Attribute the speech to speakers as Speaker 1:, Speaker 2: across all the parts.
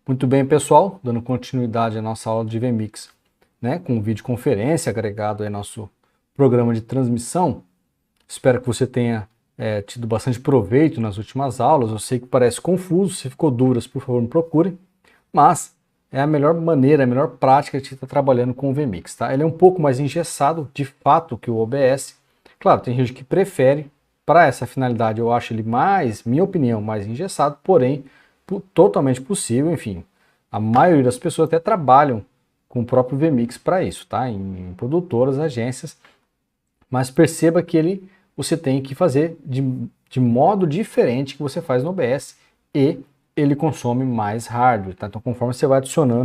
Speaker 1: Muito bem, pessoal, dando continuidade à nossa aula de VMix, né, com videoconferência agregado ao nosso programa de transmissão. Espero que você tenha tido bastante proveito nas últimas aulas. Eu sei que parece confuso, se ficou dúvidas, por favor, me procure, mas é a melhor maneira, a melhor prática de estar trabalhando com o VMix, tá? Ele é um pouco mais engessado, de fato, que o OBS. Claro, tem gente que prefere, para essa finalidade eu acho ele mais, minha opinião, mais engessado, porém, totalmente possível, enfim. A maioria das pessoas até trabalham com o próprio VMix para isso, tá? Em produtoras, agências, mas perceba que você tem que fazer de modo diferente que você faz no OBS e ele consome mais hardware, tá? Então, conforme você vai adicionando,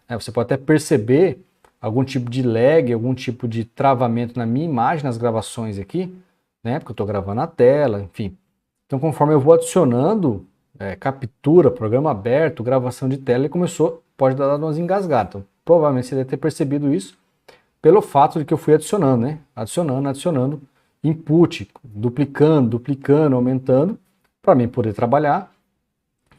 Speaker 1: você pode até perceber algum tipo de lag, algum tipo de travamento na minha imagem, nas gravações aqui, né? Porque eu estou gravando a tela, enfim. Então, conforme eu vou adicionando captura, programa aberto, gravação de tela, ele pode dar umas engasgadas. Então, provavelmente você deve ter percebido isso pelo fato de que eu fui adicionando, né? Adicionando input, duplicando, aumentando, para mim poder trabalhar,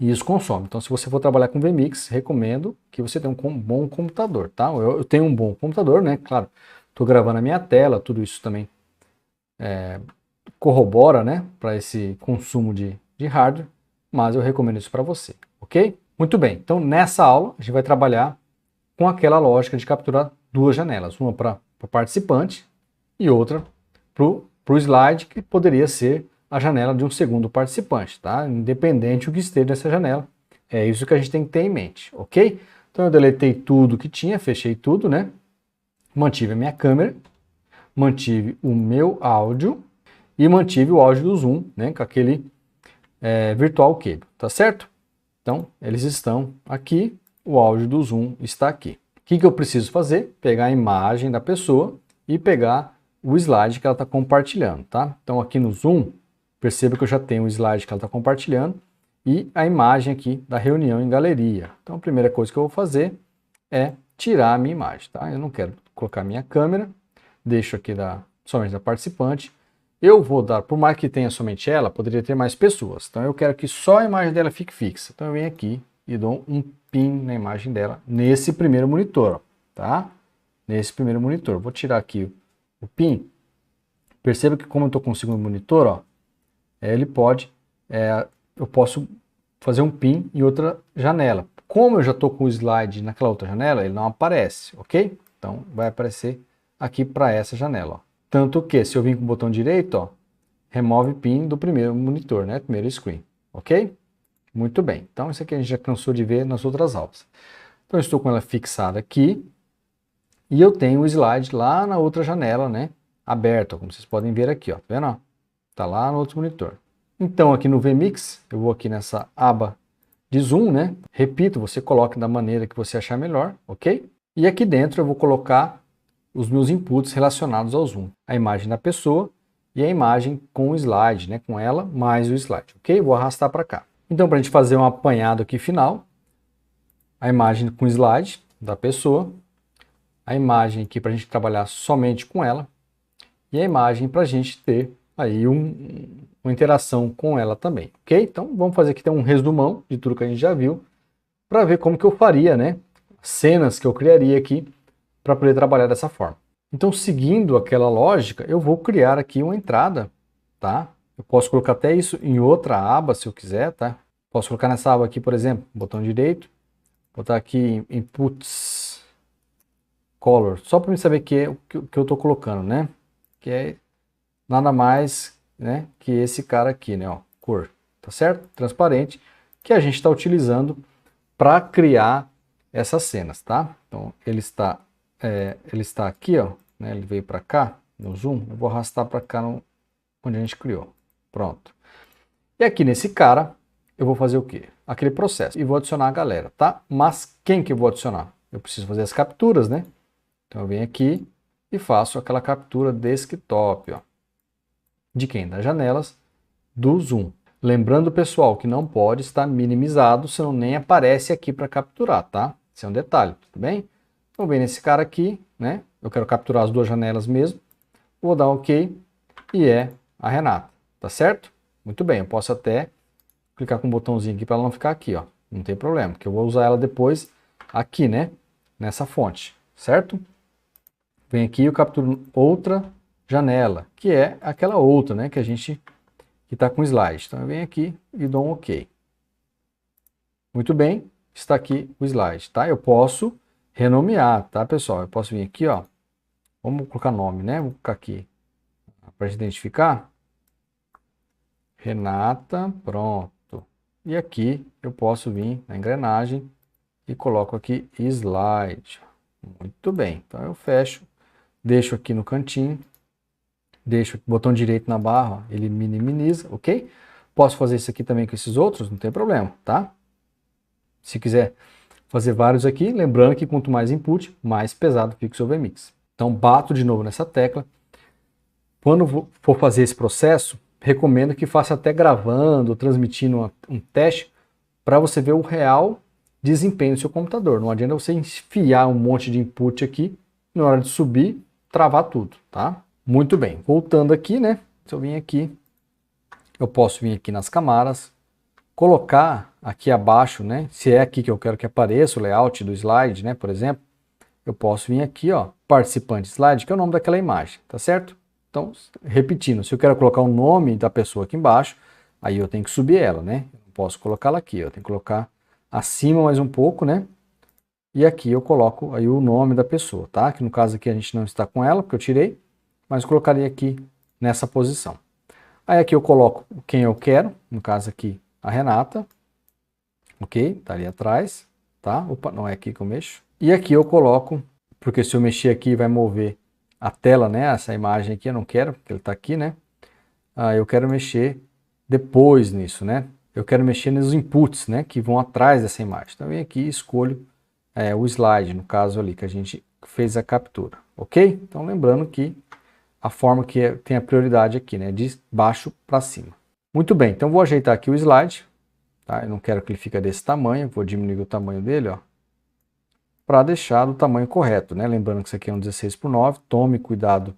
Speaker 1: e isso consome. Então, se você for trabalhar com VMix, recomendo que você tenha um bom computador, tá? Eu tenho um bom computador, né? Claro, estou gravando a minha tela, tudo isso também corrobora, né, para esse consumo de hardware, mas eu recomendo isso para você, ok? Muito bem, então nessa aula a gente vai trabalhar com aquela lógica de capturar duas janelas, uma para o participante e outra para o slide, que poderia ser a janela de um segundo participante, tá? Independente do que esteja nessa janela, é isso que a gente tem que ter em mente, ok? Então eu deletei tudo que tinha, fechei tudo, né? Mantive a minha câmera, mantive o meu áudio e mantive o áudio do Zoom, né, com aquele Virtual Cable, tá certo? Então, eles estão aqui, o áudio do Zoom está aqui. O que eu preciso fazer? Pegar a imagem da pessoa e pegar o slide que ela está compartilhando, tá? Então, aqui no Zoom, perceba que eu já tenho o slide que ela está compartilhando e a imagem aqui da reunião em galeria. Então, a primeira coisa que eu vou fazer é tirar a minha imagem, tá? Eu não quero colocar minha câmera, deixo aqui somente da participante. Eu vou dar, por mais que tenha somente ela, poderia ter mais pessoas. Então eu quero que só a imagem dela fique fixa. Então eu venho aqui e dou um pin na imagem dela nesse primeiro monitor, ó, tá? Nesse primeiro monitor. Vou tirar aqui o pin. Perceba que como eu estou com o segundo monitor, ó, eu posso fazer um pin em outra janela. Como eu já estou com o slide naquela outra janela, ele não aparece, ok? Então vai aparecer aqui para essa janela, ó. Tanto que, se eu vir com o botão direito, ó, remove pin do primeiro monitor, né? Primeiro screen, ok? Muito bem. Então, isso aqui a gente já cansou de ver nas outras aulas. Então, eu estou com ela fixada aqui e eu tenho o slide lá na outra janela, né? Aberto, como vocês podem ver aqui, ó. Tá vendo? Tá lá no outro monitor. Então, aqui no VMix, eu vou aqui nessa aba de zoom, né? Repito, você coloca da maneira que você achar melhor, ok? E aqui dentro eu vou colocar os meus inputs relacionados ao zoom. A imagem da pessoa e a imagem com o slide, né? Com ela mais o slide, ok? Vou arrastar para cá. Então, para a gente fazer um apanhado aqui final, a imagem com o slide da pessoa, a imagem aqui para a gente trabalhar somente com ela e a imagem para a gente ter aí uma interação com ela também, ok? Então, vamos fazer aqui um resumão de tudo que a gente já viu para ver como que eu faria, né? Cenas que eu criaria aqui para poder trabalhar dessa forma. Então, seguindo aquela lógica, eu vou criar aqui uma entrada, tá? Eu posso colocar até isso em outra aba, se eu quiser, tá? Posso colocar nessa aba aqui, por exemplo, botão direito, botar aqui Inputs Color, só para eu saber que é o que eu estou colocando, né? Que é nada mais, né, que esse cara aqui, né? Ó, cor, tá certo? Transparente, que a gente está utilizando para criar essas cenas, tá? Então, ele está aqui, ó, né? Ele veio para cá no zoom. Eu vou arrastar para cá onde a gente criou. Pronto. E aqui nesse cara eu vou fazer o quê? Aquele processo e vou adicionar a galera, tá? Mas quem que eu vou adicionar? Eu preciso fazer as capturas, né? Então eu venho aqui e faço aquela captura desktop, ó. De quem? Das janelas do zoom. Lembrando, pessoal, que não pode estar minimizado, senão nem aparece aqui para capturar, tá? Esse é um detalhe, tudo bem? Então, vem nesse cara aqui, né? Eu quero capturar as duas janelas mesmo. Vou dar OK e é a Renata, tá certo? Muito bem, eu posso até clicar com um botãozinho aqui para ela não ficar aqui, ó. não tem problema, porque eu vou usar ela depois aqui, né? Nessa fonte, certo? Vem aqui e eu capturo outra janela, que é aquela outra, né? Que a gente que está com slide. Então eu venho aqui e dou um OK. Muito bem, está aqui o slide, tá? Eu posso renomear, tá, pessoal? Eu posso vir aqui, ó. Vamos colocar nome, né? Vou colocar aqui para identificar. Renata, pronto. E aqui eu posso vir na engrenagem e coloco aqui slide. Muito bem. Então eu fecho, deixo aqui no cantinho, deixo o botão direito na barra, ó, ele minimiza, ok? Posso fazer isso aqui também com esses outros, não tem problema, tá? Se quiser fazer vários aqui, lembrando que quanto mais input, mais pesado fica o seu VMix. Então bato de novo nessa tecla. Quando for fazer esse processo, recomendo que faça até gravando, transmitindo um teste, para você ver o real desempenho do seu computador. Não adianta você enfiar um monte de input aqui, na hora de subir, travar tudo, tá? Muito bem, voltando aqui, né? Se eu vim aqui, eu posso vir aqui nas camadas, colocar aqui abaixo, né? Se é aqui que eu quero que apareça o layout do slide, né? Por exemplo, eu posso vir aqui, ó, participante slide, que é o nome daquela imagem, tá certo? Então, repetindo, se eu quero colocar o nome da pessoa aqui embaixo, aí eu tenho que subir ela, né? Eu não posso colocá-la aqui, eu tenho que colocar acima mais um pouco, né? E aqui eu coloco aí o nome da pessoa, tá? Que no caso aqui a gente não está com ela, porque eu tirei, mas eu colocaria aqui nessa posição. Aí aqui eu coloco quem eu quero, no caso aqui a Renata, ok? Tá ali atrás, tá? Opa, não é aqui que eu mexo. E aqui eu coloco, porque se eu mexer aqui vai mover a tela, né? Essa imagem aqui eu não quero, porque ele está aqui, né? Eu quero mexer depois nisso, né? Eu quero mexer nos inputs, né? Que vão atrás dessa imagem. Então, eu venho aqui e escolho o slide, no caso ali, que a gente fez a captura, ok? Então, lembrando que a forma que tem a prioridade aqui, né? De baixo para cima. Muito bem, então vou ajeitar aqui o slide, tá? Eu não quero que ele fique desse tamanho, vou diminuir o tamanho dele, ó, para deixar do tamanho correto, né? Lembrando que isso aqui é um 16:9, tome cuidado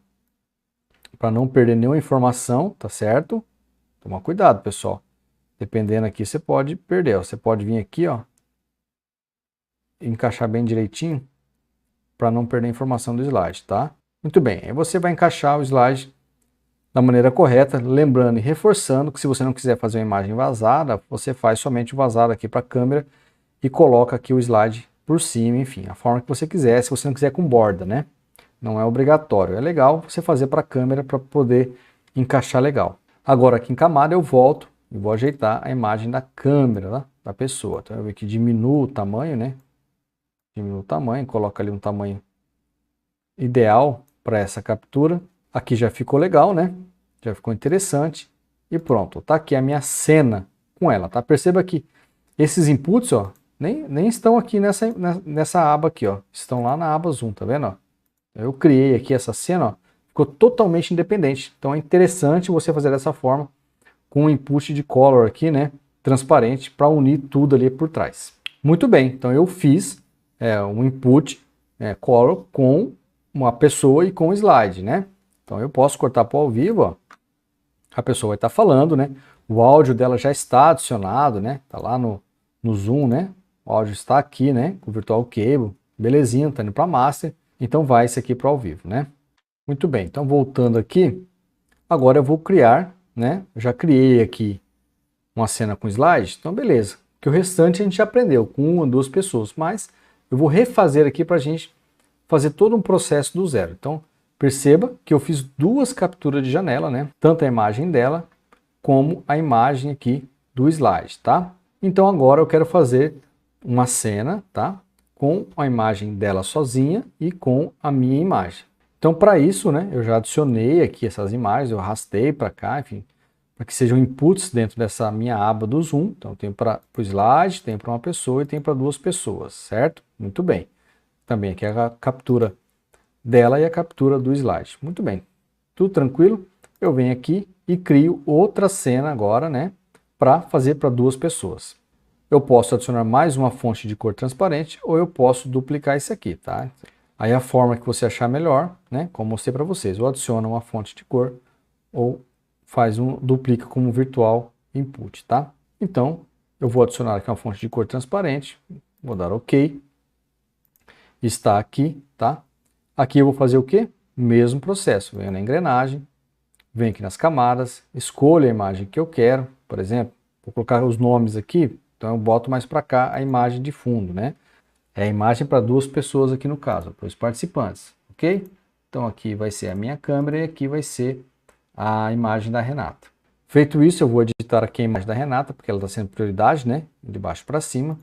Speaker 1: para não perder nenhuma informação, tá certo? Toma cuidado, pessoal. Dependendo aqui, você pode perder, ó. Você pode vir aqui, ó, e encaixar bem direitinho para não perder a informação do slide, tá? Muito bem, aí você vai encaixar o slide da maneira correta, lembrando e reforçando que se você não quiser fazer uma imagem vazada, você faz somente o vazado aqui para a câmera e coloca aqui o slide por cima, enfim, a forma que você quiser, se você não quiser com borda, né? Não é obrigatório, é legal você fazer para a câmera para poder encaixar legal. Agora aqui em camada eu volto e vou ajeitar a imagem da câmera, tá? Da pessoa. Então eu venho aqui, diminuo o tamanho, né? Diminuo o tamanho, coloco ali um tamanho ideal para essa captura. Aqui já ficou legal, né? Já ficou interessante. E pronto, tá aqui a minha cena com ela, tá? Perceba que esses inputs, ó, nem estão aqui nessa aba aqui, ó. Estão lá na aba Zoom, tá vendo, ó? Eu criei aqui essa cena, ó, ficou totalmente independente. Então é interessante você fazer dessa forma, com um input de color aqui, né, transparente, para unir tudo ali por trás. Muito bem, então eu fiz um input color com uma pessoa e com um slide, né? Então eu posso cortar para o ao vivo, ó. A pessoa vai estar falando, né? O áudio dela já está adicionado, né? Tá lá no Zoom, né? O áudio está aqui, né? Com o Virtual Cable, belezinha, tá indo para Master. Então vai esse aqui para ao vivo, né? Muito bem, então voltando aqui, agora eu vou criar, né? Eu já criei aqui uma cena com slide, então beleza. Que o restante a gente já aprendeu com uma, duas pessoas, mas eu vou refazer aqui para a gente fazer todo um processo do zero. Então perceba que eu fiz duas capturas de janela, né? Tanto a imagem dela como a imagem aqui do slide, tá? Então agora eu quero fazer uma cena, tá? Com a imagem dela sozinha e com a minha imagem. Então, para isso, né, eu já adicionei aqui essas imagens, eu arrastei para cá, enfim, para que sejam inputs dentro dessa minha aba do Zoom. Então, eu tenho para o slide, tenho para uma pessoa e tenho para duas pessoas, certo? Muito bem. Também aqui a captura dela e a captura do slide. Muito bem. Tudo tranquilo? Eu venho aqui e crio outra cena agora, né, para fazer para duas pessoas. Eu posso adicionar mais uma fonte de cor transparente ou eu posso duplicar esse aqui, tá? Aí a forma que você achar melhor, né? Como mostrei para vocês, ou adiciona uma fonte de cor ou duplica como virtual input, tá? Então, Eu vou adicionar aqui uma fonte de cor transparente, vou dar OK. Está aqui, tá? Aqui eu vou fazer o quê? Mesmo processo, venho na engrenagem, venho aqui nas camadas, escolho a imagem que eu quero, por exemplo, vou colocar os nomes aqui, então eu boto mais para cá a imagem de fundo, né? É a imagem para duas pessoas aqui no caso, para os participantes, ok? Então aqui vai ser a minha câmera e aqui vai ser a imagem da Renata. Feito isso, eu vou editar aqui a imagem da Renata, porque ela está sendo prioridade, né? De baixo para cima.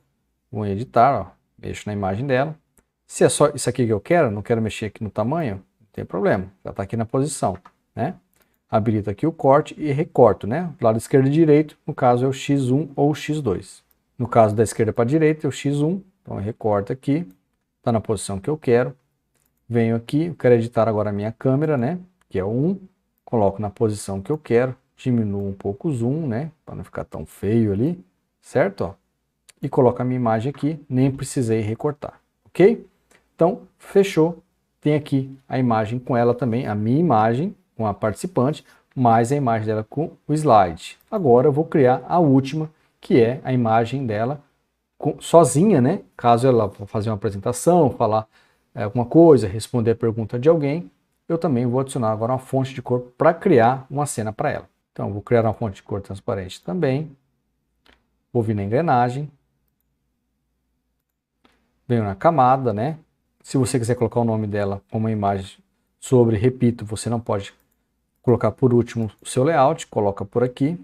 Speaker 1: Vou em editar, ó, mexo na imagem dela. Se é só isso aqui que eu quero, não quero mexer aqui no tamanho, não tem problema, já está aqui na posição, né? Habilito aqui o corte e recorto, né? Do lado esquerdo e direito, no caso é o X1 ou o X2. No caso da esquerda para a direita é o X1, então eu recorto aqui, está na posição que eu quero. Venho aqui, eu quero editar agora a minha câmera, né? Que é o 1, coloco na posição que eu quero, diminuo um pouco o zoom, né? Para não ficar tão feio ali, certo? Ó. E coloco a minha imagem aqui, nem precisei recortar, ok? Então, fechou. Tem aqui a imagem com ela também, a minha imagem com a participante, mais a imagem dela com o slide. Agora eu vou criar a última, que é a imagem dela sozinha, né? Caso ela vá fazer uma apresentação, falar alguma coisa, responder a pergunta de alguém, eu também vou adicionar agora uma fonte de cor para criar uma cena para ela. Então, eu vou criar uma fonte de cor transparente também. Vou vir na engrenagem. Venho na camada, né? Se você quiser colocar o nome dela como uma imagem sobre, repito, você não pode colocar por último o seu layout, coloca por aqui.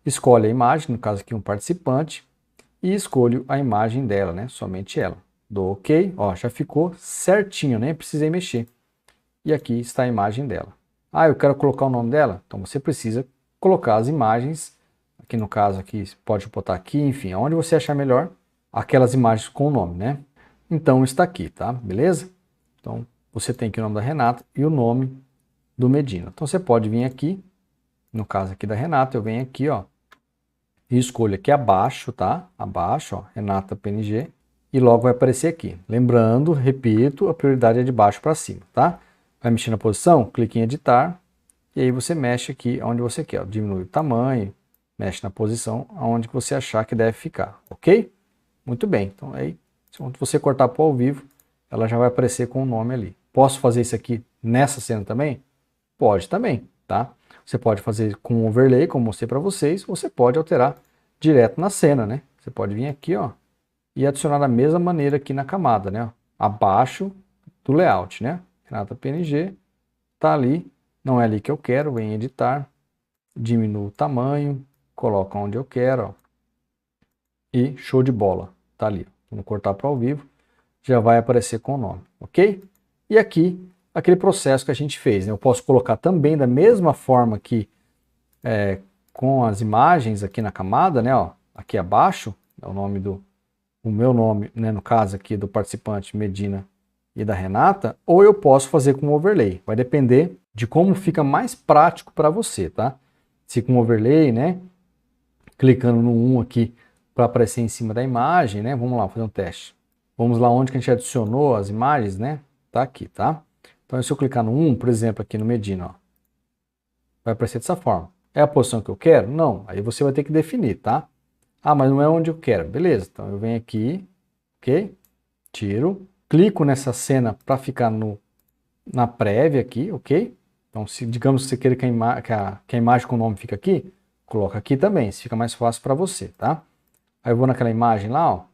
Speaker 1: Escolhe a imagem, no caso aqui um participante, e escolho a imagem dela, né? Somente ela. Dou OK, ó, já ficou certinho, nem precisei mexer. E aqui está a imagem dela. Ah, eu quero colocar o nome dela? Então você precisa colocar as imagens, aqui no caso aqui, pode botar aqui, enfim, onde você achar melhor, aquelas imagens com o nome, né? Então está aqui, tá? Beleza? Então você tem aqui o nome da Renata e o nome do Medina. Então você pode vir aqui, no caso aqui da Renata, eu venho aqui, ó, e escolho aqui abaixo, tá? Abaixo, ó, Renata PNG, e logo vai aparecer aqui. Lembrando, repito, a prioridade é de baixo para cima, tá? Vai mexer na posição, clique em editar, e aí você mexe aqui onde você quer, ó, diminui o tamanho, mexe na posição aonde você achar que deve ficar, ok? Muito bem, então aí, se você cortar para o ao vivo, ela já vai aparecer com o nome ali. Posso fazer isso aqui nessa cena também? Pode também, tá? Você pode fazer com overlay, como eu mostrei para vocês, você pode alterar direto na cena, né? Você pode vir aqui, ó, e adicionar da mesma maneira aqui na camada, né? Abaixo do layout, né? Renata PNG, tá ali, não é ali que eu quero, vem em editar, diminuo o tamanho, coloco onde eu quero, ó, e show de bola, tá ali. Vamos cortar para ao vivo, já vai aparecer com o nome, ok? E aqui, aquele processo que a gente fez, né? Eu posso colocar também da mesma forma que com as imagens aqui na camada, né? Ó, aqui abaixo, é o nome o meu nome, né? No caso aqui do participante Medina e da Renata, ou eu posso fazer com overlay. Vai depender de como fica mais prático para você, tá? Se com overlay, né? Clicando no 1 aqui para aparecer em cima da imagem, né? Vamos lá, fazer um teste. Vamos lá onde que a gente adicionou as imagens, né? Tá aqui, tá? Então, se eu clicar no 1, por exemplo, aqui no Medina, ó, vai aparecer dessa forma. É a posição que eu quero? Não. Aí você vai ter que definir, tá? Ah, mas não é onde eu quero. Beleza, então eu venho aqui, ok? Tiro. Clico nessa cena para ficar na prévia aqui, ok? Então, se digamos que você queira que a imagem com o nome fique aqui, coloca aqui também, se fica mais fácil para você, tá? Aí eu vou naquela imagem lá, ó,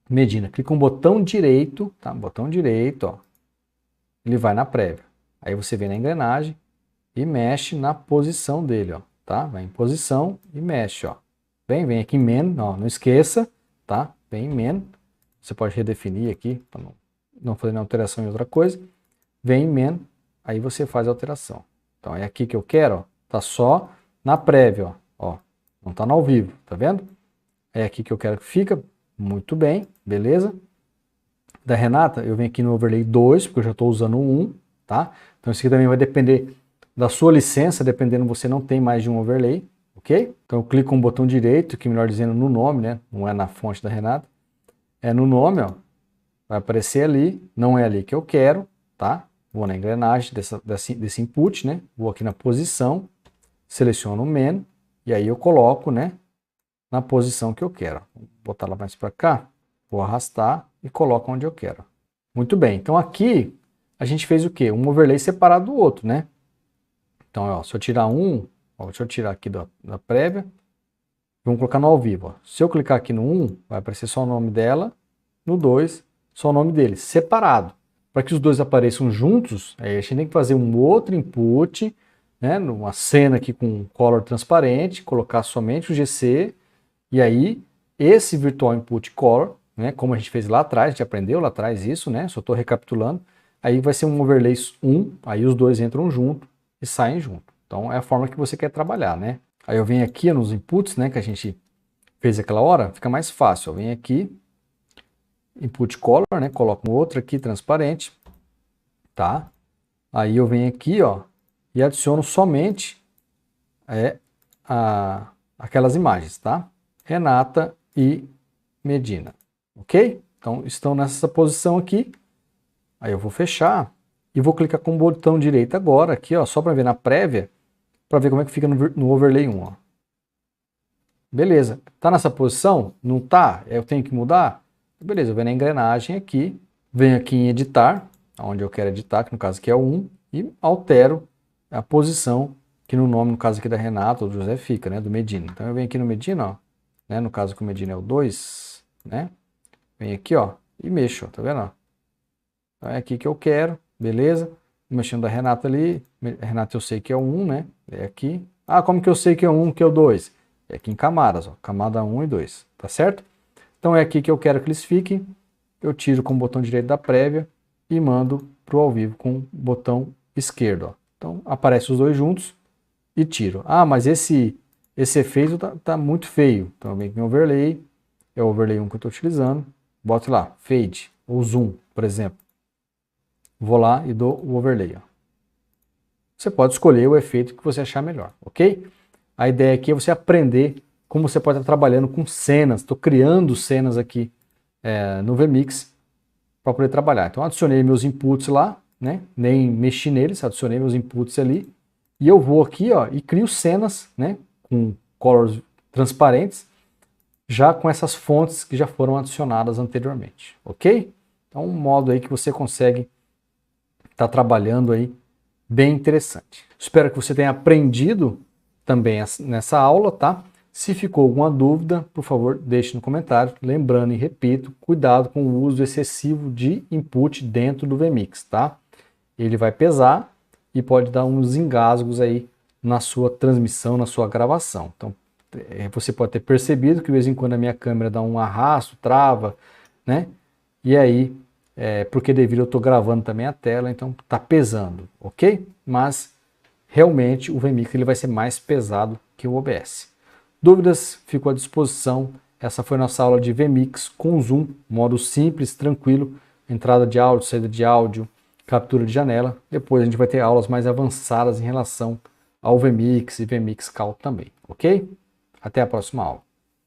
Speaker 1: Medina, clica um botão direito, tá? Botão direito, ó. Ele vai na prévia. Aí você vem na engrenagem e mexe na posição dele, ó, tá? Vai em posição e mexe, ó. Vem aqui em Men, ó, não esqueça, tá? Vem em Men. Você pode redefinir aqui para não fazer nenhuma alteração em outra coisa. Vem em Men, aí você faz a alteração. Então é aqui que eu quero, ó, tá só na prévia, ó, não tá no ao vivo, tá vendo? É aqui que eu quero que fica, muito bem, beleza? Da Renata, eu venho aqui no overlay 2, porque eu já estou usando o 1, tá? Então isso aqui também vai depender da sua licença, dependendo você não tem mais de um overlay, ok? Então eu clico com o botão direito, que melhor dizendo no nome, né? Não é na fonte da Renata, é no nome, ó. Vai aparecer ali, não é ali que eu quero, tá? Vou na engrenagem desse input, né? Vou aqui na posição, seleciono o Men, e aí eu coloco, né? na posição que eu quero. Vou botar ela mais para cá, vou arrastar e coloco onde eu quero. Muito bem, então aqui a gente fez o quê? Um overlay separado do outro, né? Então, ó, se eu tirar um, ó, deixa eu tirar aqui da prévia, vamos colocar no ao vivo. Ó. Se eu clicar aqui no 1, vai aparecer só o nome dela, no 2, só o nome dele, separado. Para que os dois apareçam juntos, aí a gente tem que fazer um outro input, né, numa cena aqui com color transparente, colocar somente o GC, e aí esse virtual input color, né, como a gente fez lá atrás, a gente aprendeu lá atrás isso, né, só estou recapitulando, aí vai ser um overlay 1, aí os dois entram junto e saem junto. Então é a forma que você quer trabalhar, né. Aí eu venho aqui nos inputs, né, que a gente fez aquela hora, fica mais fácil. Eu venho aqui, input color, né, coloco um outro aqui transparente, tá? Aí eu venho aqui, ó, e adiciono somente aquelas imagens, tá? Renata e Medina, ok? Então estão nessa posição aqui. Aí eu vou fechar e vou clicar com o botão direito agora, aqui, ó, só para ver na prévia, para ver como é que fica no overlay 1, ó. Beleza, tá nessa posição? Não tá? Eu tenho que mudar? Beleza, eu venho na engrenagem aqui, venho aqui em editar, onde eu quero editar, que no caso aqui é o 1, e altero a posição, que no nome, no caso aqui da Renata ou do José fica, né, do Medina. Então eu venho aqui no Medina, ó, né, no caso que o Medina é o 2, né, venho aqui, ó, e mexo, ó, tá vendo, ó? Então é aqui que eu quero, beleza? Mexendo da Renata ali, Renata eu sei que é o 1, né, é aqui. Ah, como que eu sei que é o 1, que é o 2? É aqui em camadas, ó, camada 1 e 2, tá certo? Então é aqui que eu quero que eles fiquem, eu tiro com o botão direito da prévia e mando para o ao vivo com o botão esquerdo, ó. Então aparece os dois juntos e tiro. Ah, mas esse efeito tá muito feio, então eu venho aqui em overlay, é o overlay 1 que eu estou utilizando, boto lá, fade ou zoom, por exemplo. Vou lá e dou o overlay, ó. Você pode escolher o efeito que você achar melhor, ok? A ideia aqui é você aprender como você pode estar trabalhando com cenas. Estou criando cenas aqui no VMix para poder trabalhar. Então adicionei meus inputs lá, né? Nem mexi neles, adicionei meus inputs ali. E eu vou aqui, ó, e crio cenas, né? Com colors transparentes, já com essas fontes que já foram adicionadas anteriormente, ok? Então um modo aí que você consegue estar trabalhando aí bem interessante. Espero que você tenha aprendido também nessa aula, tá? Se ficou alguma dúvida, por favor, deixe no comentário. Lembrando e repito, cuidado com o uso excessivo de input dentro do VMix, tá? Ele vai pesar e pode dar uns engasgos aí na sua transmissão, na sua gravação. Então, você pode ter percebido que de vez em quando a minha câmera dá um arrasto, trava, né? E aí, porque devido eu estou gravando também a tela, então tá pesando, ok? Mas realmente o VMix ele vai ser mais pesado que o OBS. Dúvidas? Fico à disposição. Essa foi nossa aula de VMix com Zoom, modo simples, tranquilo, entrada de áudio, saída de áudio, captura de janela. Depois a gente vai ter aulas mais avançadas em relação ao VMix e VMix Cal também, ok? Até a próxima aula.